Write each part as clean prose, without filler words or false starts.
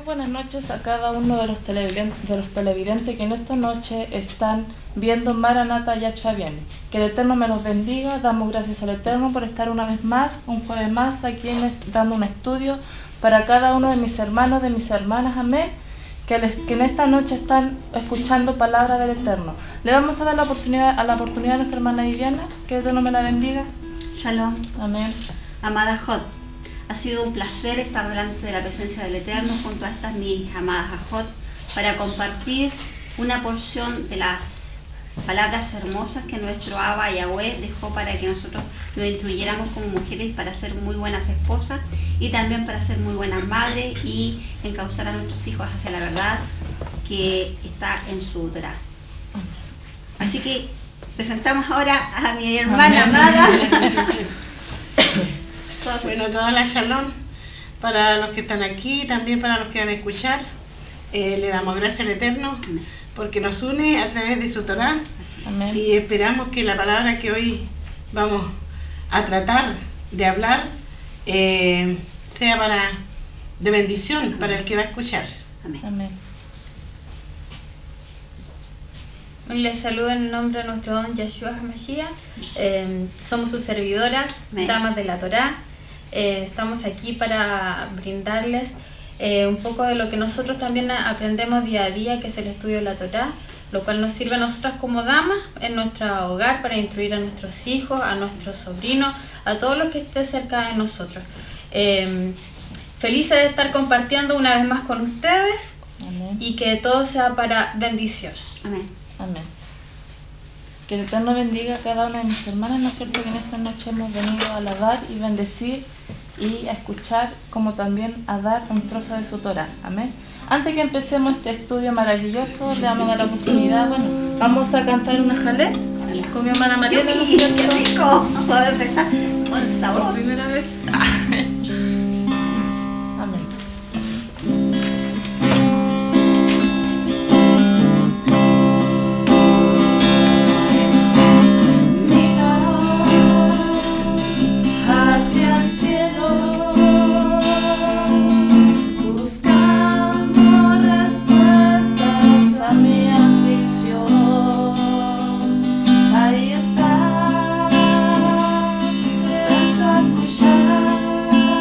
buenas noches a cada uno de los televidentes que en esta noche están viendo Maranata Yahshua viene. Que el Eterno me los bendiga. Damos gracias al Eterno por estar una vez más, un jueves más, aquí dando un estudio para cada uno de mis hermanos, de mis hermanas, amén, que en esta noche están escuchando palabra del Eterno. Le vamos a dar la oportunidad a nuestra hermana Viviana, que el Eterno me la bendiga. Shalom. Amén. Amada Jot, ha sido un placer estar delante de la presencia del Eterno junto a estas mis amadas Jot para compartir una porción de las palabras hermosas que nuestro Abba Yahweh dejó para que nosotros nos instruyéramos como mujeres para ser muy buenas esposas y también para ser muy buenas madres y encauzar a nuestros hijos hacia la verdad que está en su Torah. Así que presentamos ahora a mi hermana amada. Bueno, toda la shalom para los que están aquí, también para los que van a escuchar. Le damos gracias al Eterno porque nos une a través de su Torah. Amén. Y esperamos que la palabra que hoy vamos a tratar de hablar sea de bendición para el que va a escuchar. Amén. Amén. Les saludo en el nombre de nuestro don Yahshua HaMashiach. Somos sus servidoras, Amén. damas de la Torá. Estamos aquí para brindarles un poco de lo que nosotros también aprendemos día a día, que es el estudio de la Torá, lo cual nos sirve a nosotras como damas en nuestro hogar para instruir a nuestros hijos, a nuestros sobrinos, a todos los que estén cerca de nosotros. Felices de estar compartiendo una vez más con ustedes. Amén. Y que todo sea para bendición. Amén. Amén. Que el Eterno bendiga a cada una de mis hermanas, ¿no es cierto? Que en esta noche hemos venido a alabar y bendecir y a escuchar, como también a dar un trozo de su Torah. Amén. Antes que empecemos este estudio maravilloso, le damos la oportunidad, bueno, vamos a cantar una jalé con mi hermana Mariana, ¿no es ¡Qué cierto? rico! Vamos a empezar con Por sabor. primera vez. Amén. Hacia el cielo, buscando respuestas a mi aflicción. Ahí estás, presto a escuchar.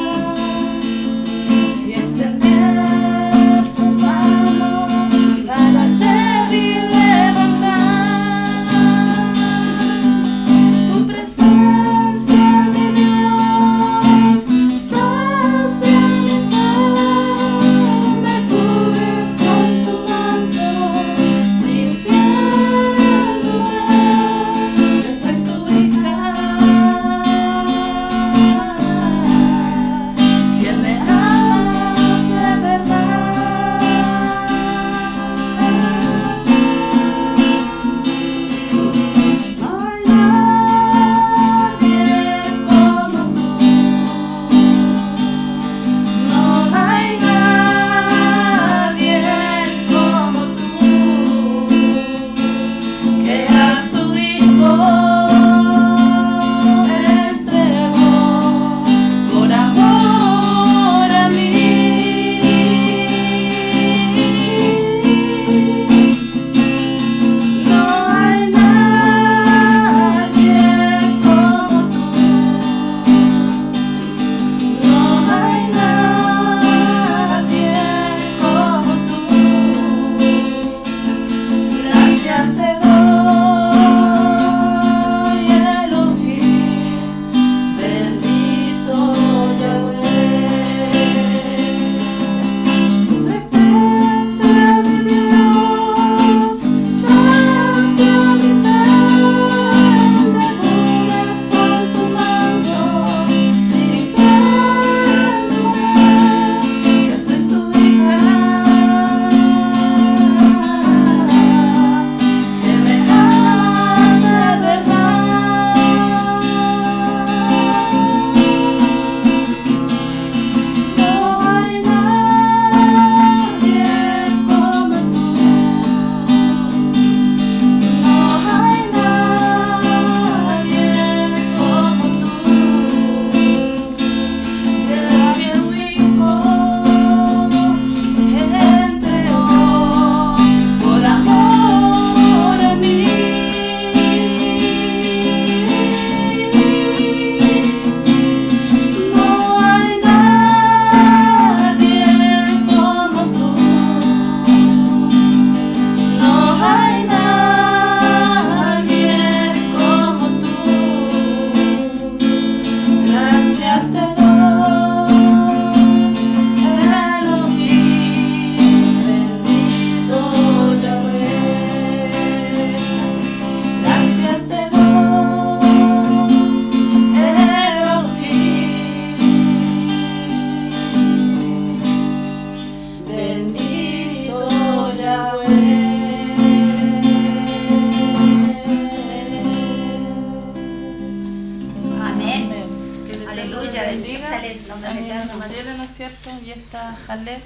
cierto? Y esta Jalel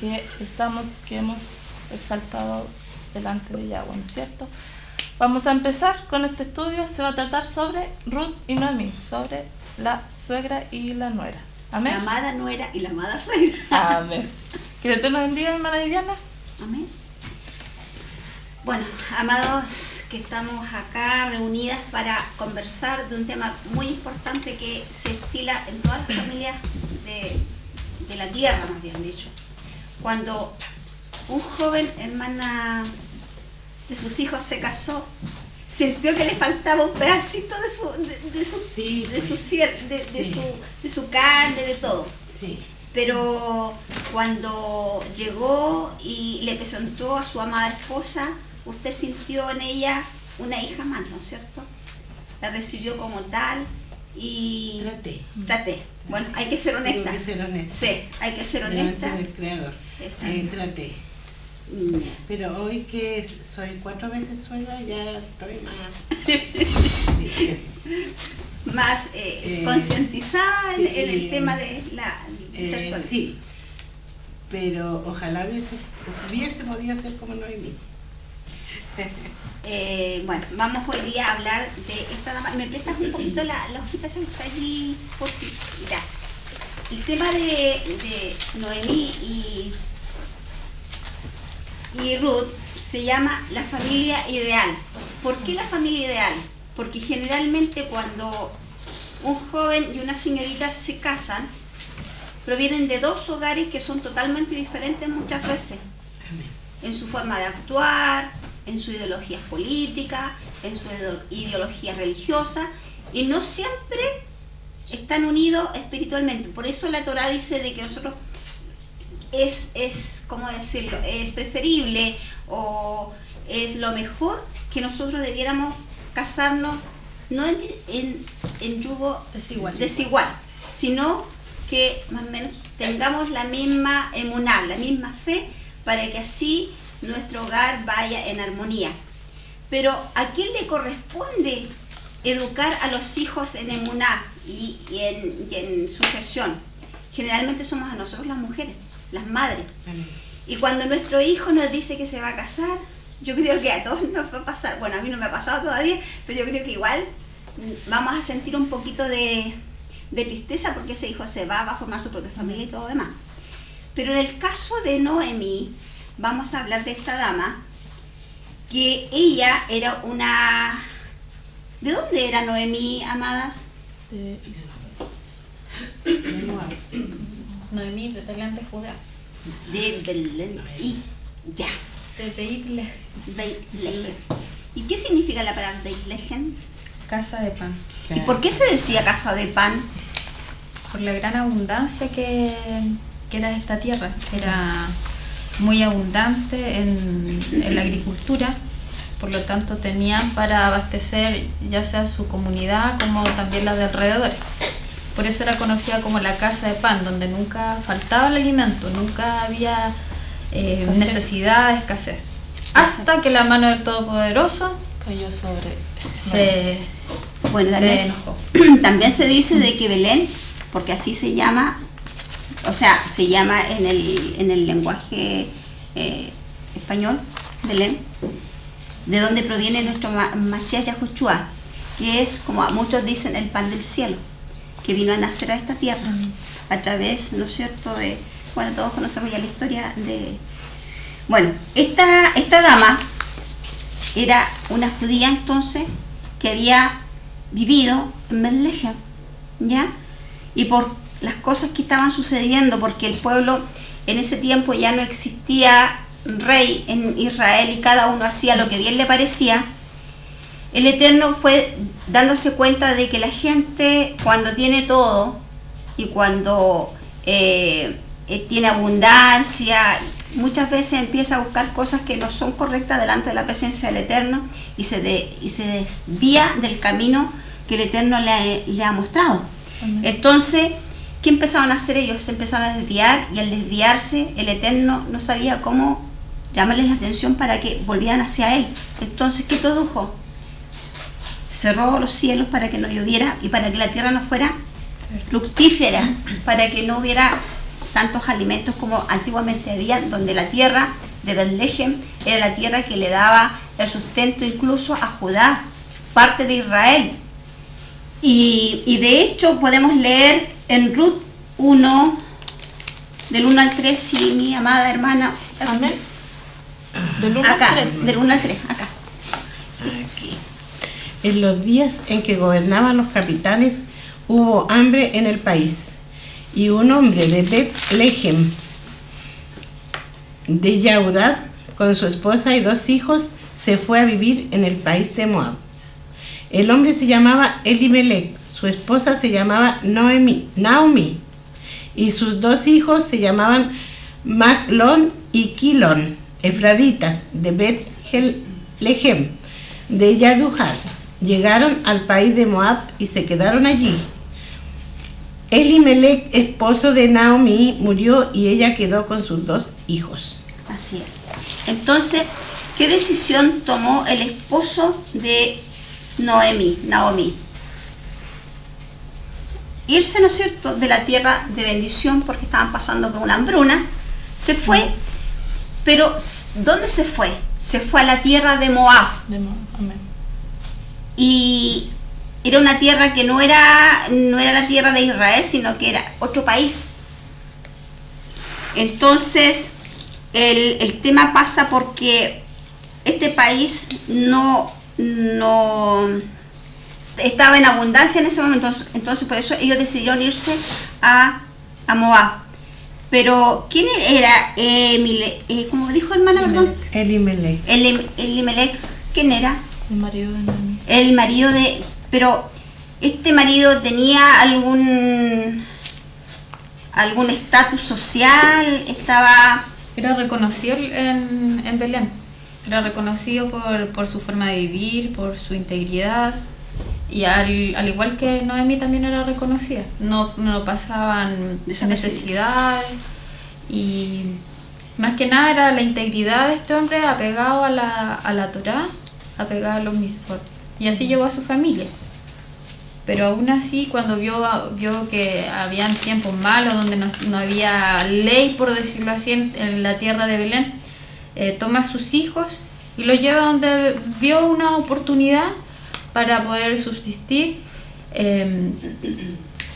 que hemos exaltado delante de Yahweh, ¿no es cierto? Vamos a empezar con este estudio. Se va a tratar sobre Ruth y Noemí, sobre la suegra y la nuera. Amén. La amada nuera y la amada suegra. Amén. Que Dios nos bendiga, hermana Viviana. Amén. Bueno, amados, que estamos acá reunidas para conversar de un tema muy importante que se estila en todas las familias de la tierra, más bien dicho. Cuando un joven, hermana, de sus hijos se casó, sintió que le faltaba un pedacito de su carne, de todo. Sí. Pero cuando llegó y le presentó a su amada esposa, usted sintió en ella una hija más, ¿no es cierto? La recibió como tal y... Traté. Bueno, hay que ser honesta. Tengo que ser honesta. Sí, hay que ser honesta. Delante del Creador. Exacto. Traté. Pero hoy que soy 4 veces suegra, ya estoy más... Sí. Más concientizada sí, en el tema de ser suegra. Sí, pero ojalá hubiese podido ser como Noemí. Bueno, vamos hoy día a hablar de esta dama. ¿Me prestas un poquito la hojita esa que está allí? Por ti. Gracias. El tema de Noemí y Ruth se llama la familia ideal. ¿Por qué la familia ideal? Porque generalmente cuando un joven y una señorita se casan, provienen de dos hogares que son totalmente diferentes muchas veces. En su forma de actuar, en su ideología política, en su ideología religiosa, y no siempre están unidos espiritualmente. Por eso la Torá dice de que nosotros ¿cómo decirlo? Es preferible o es lo mejor que nosotros debiéramos casarnos no en yugo desigual, sino que más o menos tengamos la misma emuná, la misma fe, para que así nuestro hogar vaya en armonía. Pero ¿a quién le corresponde educar a los hijos en emuná y en sujeción? Generalmente somos a nosotros las mujeres, las madres. Y cuando nuestro hijo nos dice que se va a casar, yo creo que a todos nos va a pasar, bueno, a mí no me ha pasado todavía, pero yo creo que igual vamos a sentir un poquito de tristeza porque ese hijo se va a formar su propia familia y todo lo demás. Pero en el caso de Noemí, vamos a hablar de esta dama, que ella era una... ¿De dónde era Noemí, amadas? De Noemí, de Belén de Judá. De Belén. Y ya. De Beit-Lehem. Beit-Lehem. ¿Y qué significa la palabra Beit-Lehem? Casa de pan. ¿Y por qué se decía casa de pan? Por la gran abundancia que era esta tierra. Era muy abundante en la agricultura, por lo tanto tenían para abastecer ya sea su comunidad como también la de alrededor. Por eso era conocida como la casa de pan, donde nunca faltaba el alimento, nunca había necesidad, escasez. Hasta que la mano del Todopoderoso cayó sobre... Bueno, se enojó. También se dice de que Belén, porque así se llama, o sea, se llama en el lenguaje español, Belén, de donde proviene nuestro Mashiach Yahushua, que es, como muchos dicen, el pan del cielo, que vino a nacer a esta tierra, a través, ¿no es cierto?, de, bueno, todos conocemos ya la historia de... Bueno, esta dama era una judía entonces, que había vivido en Beit-Lehem, ¿ya? Y por las cosas que estaban sucediendo, porque el pueblo en ese tiempo ya no existía rey en Israel y cada uno hacía lo que bien le parecía, el Eterno fue dándose cuenta de que la gente, cuando tiene todo y cuando tiene abundancia, muchas veces empieza a buscar cosas que no son correctas delante de la presencia del Eterno y se desvía del camino que el Eterno le ha mostrado. Entonces, ¿qué empezaron a hacer ellos? Se empezaron a desviar, y al desviarse el Eterno no sabía cómo llamarles la atención para que volvieran hacia Él. Entonces, ¿qué produjo? Cerró los cielos para que no lloviera y para que la tierra no fuera fructífera, para que no hubiera tantos alimentos como antiguamente había, donde la tierra de Betlehem era la tierra que le daba el sustento incluso a Judá, parte de Israel. Y de hecho podemos leer en Ruth 1, del 1 al 3, si mi amada hermana... Amén. Del 1 Acá, al 3. del 1 al 3, acá. Aquí. En los días en que gobernaban los capitanes, hubo hambre en el país, y un hombre de Betlehem, de Yaudá, con su esposa y 2 hijos, se fue a vivir en el país de Moab. El hombre se llamaba Elimelech, su esposa se llamaba Naomi, y sus 2 hijos se llamaban Maglón y Quilón, efraditas de Betlehem, de Yadujar. Llegaron al país de Moab y se quedaron allí. Elimelech, esposo de Naomi, murió y ella quedó con sus 2 hijos. Así es. Entonces, ¿qué decisión tomó el esposo de Naomi? Irse, ¿no es cierto?, de la tierra de bendición, porque estaban pasando por una hambruna. Se fue, pero ¿dónde se fue? Se fue a la tierra de Moab. Amén. Y era una tierra que no era la tierra de Israel, sino que era otro país. Entonces, el tema pasa porque este país no estaba en abundancia en ese momento, entonces por eso ellos decidieron irse a Moab. Pero ¿quién era como dijo hermana, perdón? Elimelech. Elimelech, ¿quién era? El marido de Noemí. El marido de... Pero este marido tenía algún estatus social, estaba... Era reconocido en Belén. Era reconocido por su forma de vivir, por su integridad. Y al igual que Noemí también era reconocida. No pasaban necesidades. Y más que nada era la integridad de este hombre apegado a la Torá, apegado a los mitzvot. Y así llevó a su familia. Pero aún así, cuando vio que habían tiempos malos, donde no había ley, por decirlo así, en la tierra de Belén, toma a sus hijos y los lleva donde vio una oportunidad para poder subsistir,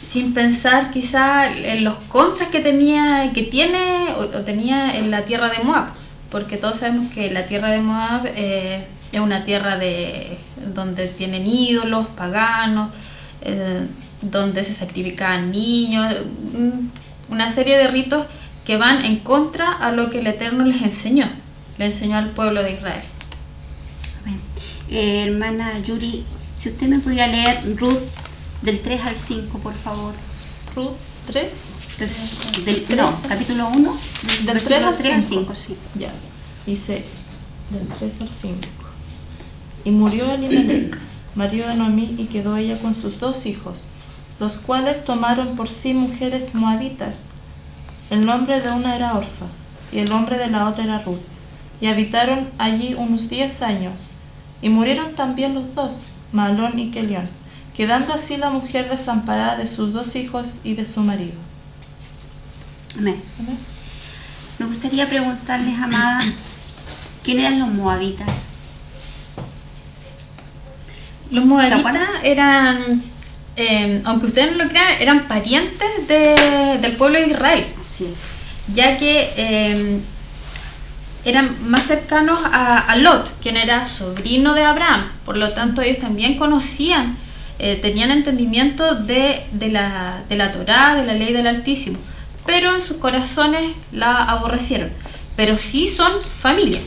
sin pensar quizá en los contras que tenía en la tierra de Moab, porque todos sabemos que la tierra de Moab es una tierra donde tienen ídolos paganos, donde se sacrificaban niños, una serie de ritos que van en contra a lo que el Eterno le enseñó al pueblo de Israel. Hermana Yuri, si usted me pudiera leer Ruth del 3 al 5, por favor. Ruth 3. Capítulo 1, Del 3 al 5, sí. Ya, dice del 3 al 5. Y murió Elimelech, marido de Noemí, y quedó ella con sus 2 hijos, los cuales tomaron por sí mujeres moabitas. El nombre de una era Orfa, y el nombre de la otra era Ruth, y habitaron allí unos 10 años. Y murieron también los 2, Mahlón y Quelión, quedando así la mujer desamparada de sus 2 hijos y de su marido. Amén. Amén. Me gustaría preguntarles, amada, ¿quién eran los moabitas? Los moabitas eran, aunque ustedes no lo crean, eran parientes del pueblo de Israel, Así es. ya que eran más cercanos a Lot, quien era sobrino de Abraham. Por lo tanto, ellos también conocían, tenían entendimiento de la Torá, de la ley del Altísimo, pero en sus corazones la aborrecieron. Pero sí son familia.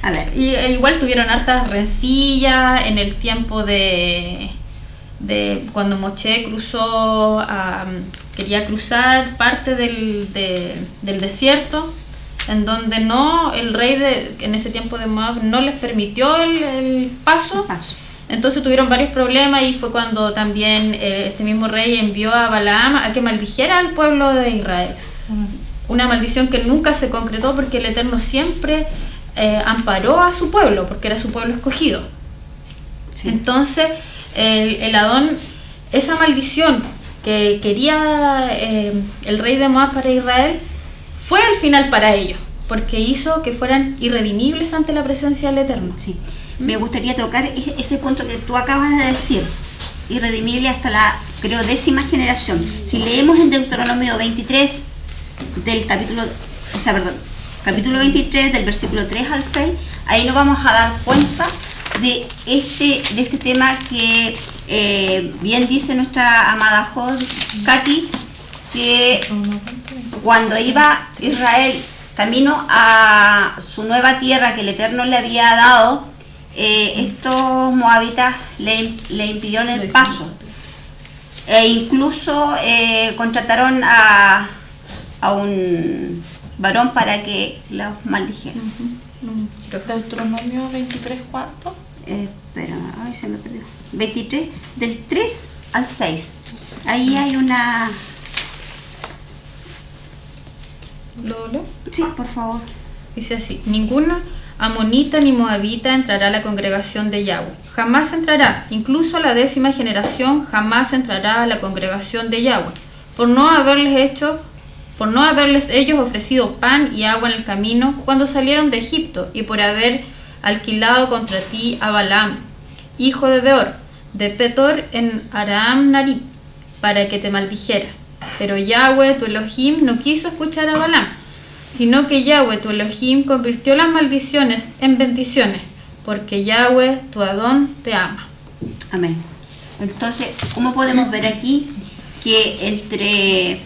A ver. Y igual tuvieron hartas rencillas en el tiempo de cuando Moshe quería cruzar parte del desierto, en donde el rey en ese tiempo de Moab no les permitió el paso. Entonces tuvieron varios problemas, y fue cuando también este mismo rey envió a Balaam a que maldijera al pueblo de Israel. Una maldición que nunca se concretó, porque el Eterno siempre amparó a su pueblo, porque era su pueblo escogido. Sí. Entonces el Adón esa maldición que quería el rey de Moab para Israel fue al final para ellos, porque hizo que fueran irredimibles ante la presencia del Eterno. Sí. Me gustaría tocar ese punto que tú acabas de decir, irredimible hasta la, creo, 10ª generación. Si leemos en Deuteronomio 23, capítulo 23, del versículo 3 al 6, ahí nos vamos a dar cuenta de este tema que bien dice nuestra amada Katy, que cuando iba Israel camino a su nueva tierra que el Eterno le había dado, estos moabitas le impidieron el paso e incluso contrataron a un varón para que los maldijera. Deuteronomio 23, ¿cuánto? Espera, ay, se me perdió. 23, del 3 al 6. Ahí hay una... ¿Lo leo? Sí, por favor. Dice así: ninguna amonita ni moabita entrará a la congregación de Yahweh. Jamás entrará, incluso la 10ª generación jamás entrará a la congregación de Yahweh, por no haberles ellos ofrecido pan y agua en el camino cuando salieron de Egipto, y por haber alquilado contra ti a Balaam, hijo de Beor, de Petor en Aram Narim, para que te maldijera. Pero Yahweh tu Elohim no quiso escuchar a Balaam, sino que Yahweh tu Elohim convirtió las maldiciones en bendiciones, porque Yahweh tu Adón te ama. Amén. Entonces, ¿cómo podemos ver aquí que entre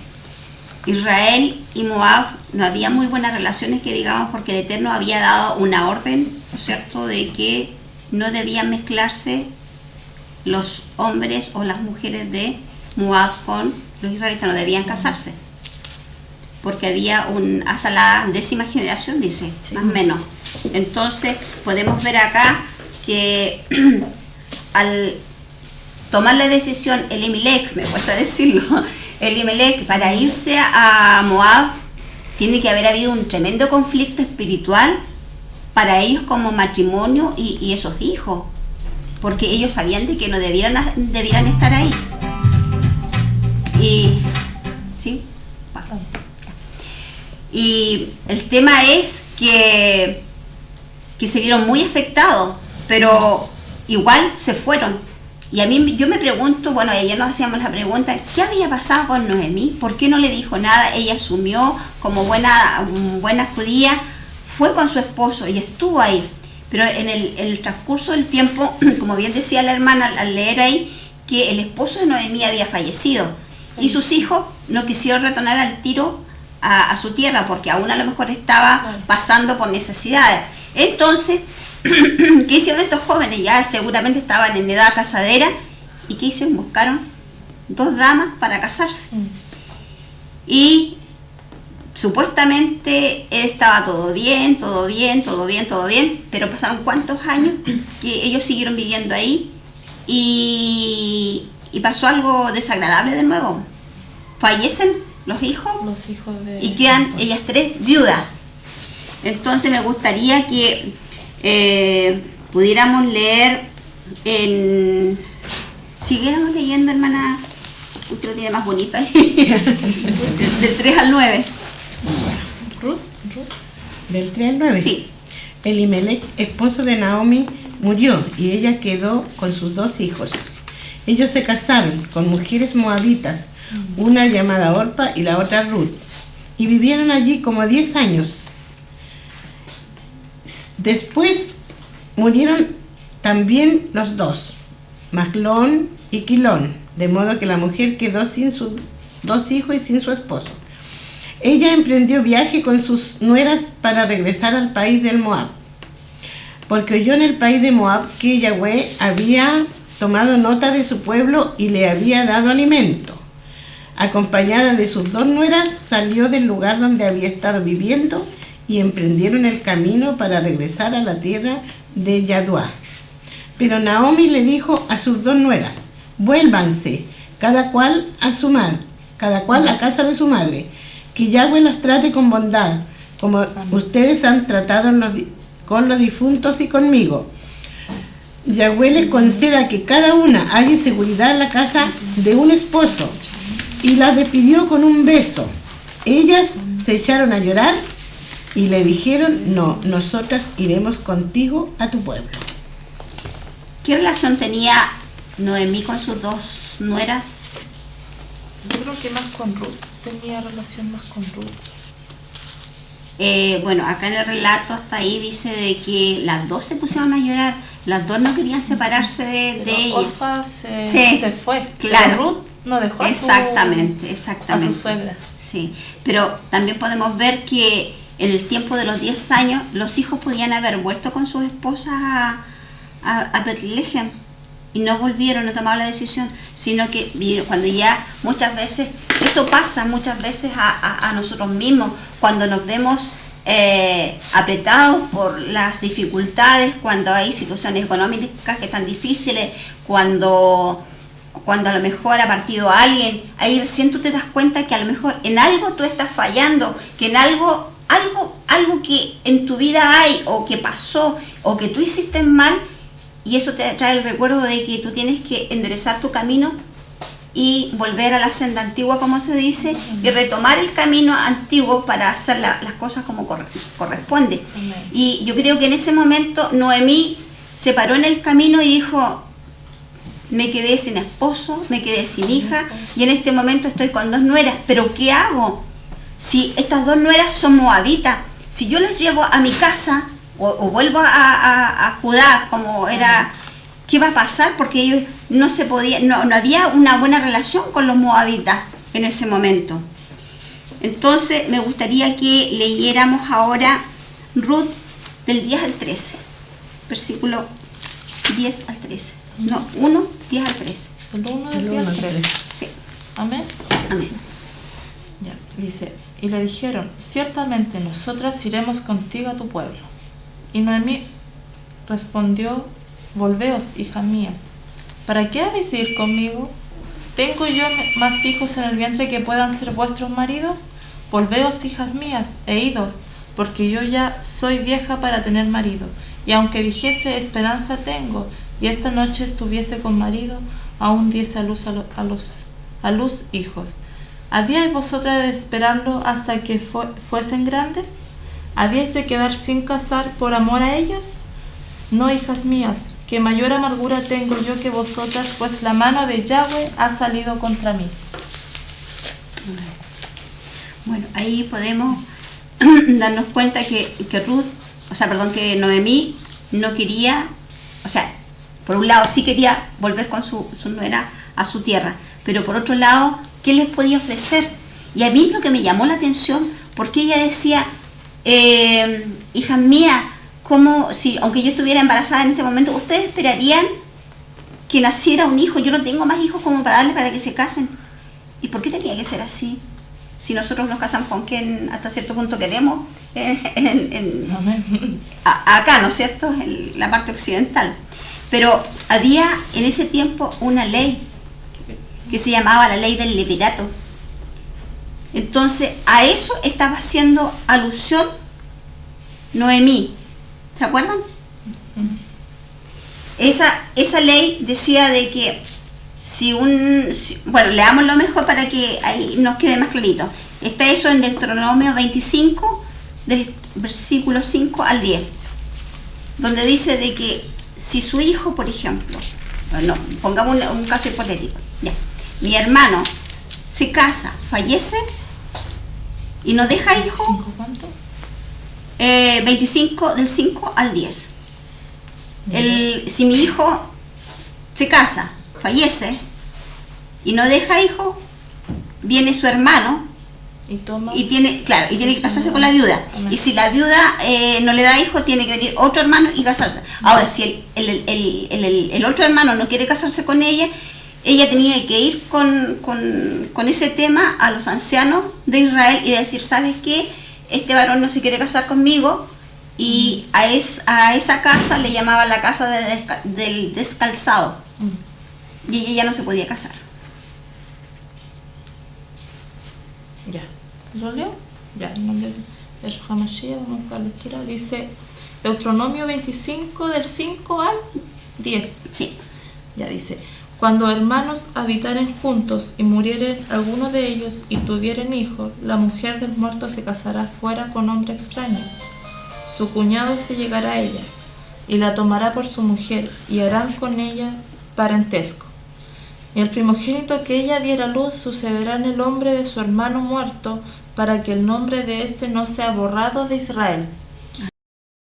Israel y Moab no había muy buenas relaciones, que digamos, porque el Eterno había dado una orden, ¿no es cierto?, de que no debían mezclarse los hombres o las mujeres de Moab con los israelitas, no debían casarse, porque había hasta la 10ª generación, dice, sí, más o menos. Entonces podemos ver acá que al tomar la decisión Elimelech, me cuesta decirlo, Elimelech, para irse a Moab, tiene que haber habido un tremendo conflicto espiritual para ellos como matrimonio y esos hijos, porque ellos sabían de que no debieran estar ahí. Y sí, y el tema es que se vieron muy afectados, pero igual se fueron. Y a mí, yo me pregunto, bueno, ayer nos hacíamos la pregunta, ¿qué había pasado con Noemí? ¿Por qué no le dijo nada? Ella asumió como buena judía, fue con su esposo y estuvo ahí. Pero en el transcurso del tiempo, como bien decía la hermana al leer ahí, que el esposo de Noemí había fallecido y sus hijos no quisieron retornar al tiro a su tierra, porque aún a lo mejor estaba pasando por necesidades. Entonces, ¿qué hicieron estos jóvenes? Ya seguramente estaban en edad casadera. ¿Y qué hicieron? Buscaron 2 damas para casarse. Y supuestamente estaba todo bien, pero pasaron cuántos años que ellos siguieron viviendo ahí y pasó algo desagradable de nuevo. Fallecen los hijos y quedan ellas 3 viudas. Entonces me gustaría que pudiéramos leer siguiéramos leyendo, hermana, usted lo tiene más bonito ahí, del 3 al 9. Ruth, del 3 al 9. Sí. Elimelech, esposo de Naomi, murió y ella quedó con sus 2 hijos. Ellos se casaron con mujeres moabitas, una llamada Orpa y la otra Ruth, y vivieron allí como 10 años. Después murieron también los 2, Maglón y Quilón, de modo que la mujer quedó sin sus 2 hijos y sin su esposo. Ella emprendió viaje con sus nueras para regresar al país del Moab, porque oyó en el país de Moab que Yahweh había tomado nota de su pueblo y le había dado alimento. Acompañada de sus 2 nueras, salió del lugar donde había estado viviendo y emprendieron el camino para regresar a la tierra de Yaduá. Pero Naomi le dijo a sus 2 nueras: vuélvanse, cada cual a casa de su madre, que Yahweh los trate con bondad, como ustedes han tratado con los difuntos y conmigo. Yahweh les conceda que cada una halle seguridad en la casa de un esposo. Y las despidió con un beso. Ellas se echaron a llorar y le dijeron, no, nosotras iremos contigo a tu pueblo. ¿Qué relación tenía Noemí con sus dos nueras? Yo creo que más con Ruth, tenía relación más con Ruth. Bueno, acá en el relato hasta ahí dice de que las dos se pusieron a llorar, las dos no querían separarse de Pero ella. Orfa se fue, claro. pero Ruth no dejó Exactamente. a su suegra. Sí, pero también podemos ver que en el tiempo de los 10 años los hijos podían haber vuelto con sus esposas a Betlehem y no volvieron, no tomaron la decisión, sino que cuando ya muchas veces, eso pasa muchas veces a nosotros mismos, cuando nos vemos apretados por las dificultades, cuando hay situaciones económicas que están difíciles, cuando a lo mejor ha partido alguien, ahí recién tú te das cuenta que a lo mejor en algo tú estás fallando, que en algo que en tu vida hay o que pasó o que tú hiciste mal, y eso te trae el recuerdo de que tú tienes que enderezar tu camino y volver a la senda antigua, como se dice, y retomar el camino antiguo para hacer las cosas como corresponde. Y yo creo que en ese momento Noemí se paró en el camino y dijo, me quedé sin esposo, me quedé sin hija, y en este momento estoy con dos nueras, pero ¿qué hago? Si estas dos nueras son moabitas, si yo las llevo a mi casa o vuelvo a Judá como era, ¿qué va a pasar? Porque ellos no se podía, no había una buena relación con los moabitas en ese momento. Entonces me gustaría que leyéramos ahora Ruth del 10 al 13, versículo 10 al 13. No, 1, 10 al 13. El 1 del 10 al 13. Sí. Amén. Amén. Ya, dice, y le dijeron, ciertamente nosotras iremos contigo a tu pueblo. Y Noemí respondió, volveos, hijas mías, ¿para qué habéis de ir conmigo? ¿Tengo yo más hijos en el vientre que puedan ser vuestros maridos? Volveos, hijas mías, e idos, porque yo ya soy vieja para tener marido, y aunque dijese esperanza tengo, y esta noche estuviese con marido, aún diese a luz hijos. ¿Habíais vosotras de esperarlo hasta que fuesen grandes? ¿Habíais de quedar sin casar por amor a ellos? No, hijas mías, que mayor amargura tengo yo que vosotras, pues la mano de Yahweh ha salido contra mí. Bueno, ahí podemos darnos cuenta que Noemí no quería, por un lado sí quería volver con su nuera a su tierra, pero por otro lado, ¿qué les podía ofrecer? Y a mí lo que me llamó la atención, porque ella decía, hijas mías, aunque yo estuviera embarazada en este momento, ¿ustedes esperarían que naciera un hijo? Yo no tengo más hijos como para darles para que se casen. ¿Y por qué tenía que ser así? Si nosotros nos casamos con quien hasta cierto punto queremos, acá, ¿no es cierto?, en la parte occidental. Pero había en ese tiempo una ley que se llamaba la ley del levirato. Entonces, a eso estaba haciendo alusión Noemí. ¿Se acuerdan? Esa ley decía de que leámoslo mejor para que ahí nos quede más clarito. Está eso en Deuteronomio 25, del versículo 5 al 10, donde dice de que si su hijo, por ejemplo, pongamos un caso hipotético, ya, mi hermano se casa, fallece y no deja hijo. ¿25 cuánto? 25 del 5 al 10. Si mi hijo se casa, fallece y no deja hijo, viene su hermano y tiene que casarse con la viuda. Y si la viuda no le da hijo, tiene que venir otro hermano y casarse. Ahora, si el otro hermano no quiere casarse con ella tenía que ir con ese tema a los ancianos de Israel y decir, ¿sabes qué? Este varón no se quiere casar conmigo, y a esa casa le llamaban la casa del descalzado, y ella ya no se podía casar. Ya, ¿lo leo? Ya, en nombre de Yeshua Mashiach, vamos a dar lectura. Dice Deuteronomio 25 del 5 al 10. Sí. Ya dice, cuando hermanos habitaren juntos y murieren alguno de ellos y tuvieren hijos, la mujer del muerto se casará fuera con hombre extraño. Su cuñado se llegará a ella y la tomará por su mujer y harán con ella parentesco. Y el primogénito que ella diera a luz sucederá en el hombre de su hermano muerto, para que el nombre de éste no sea borrado de Israel.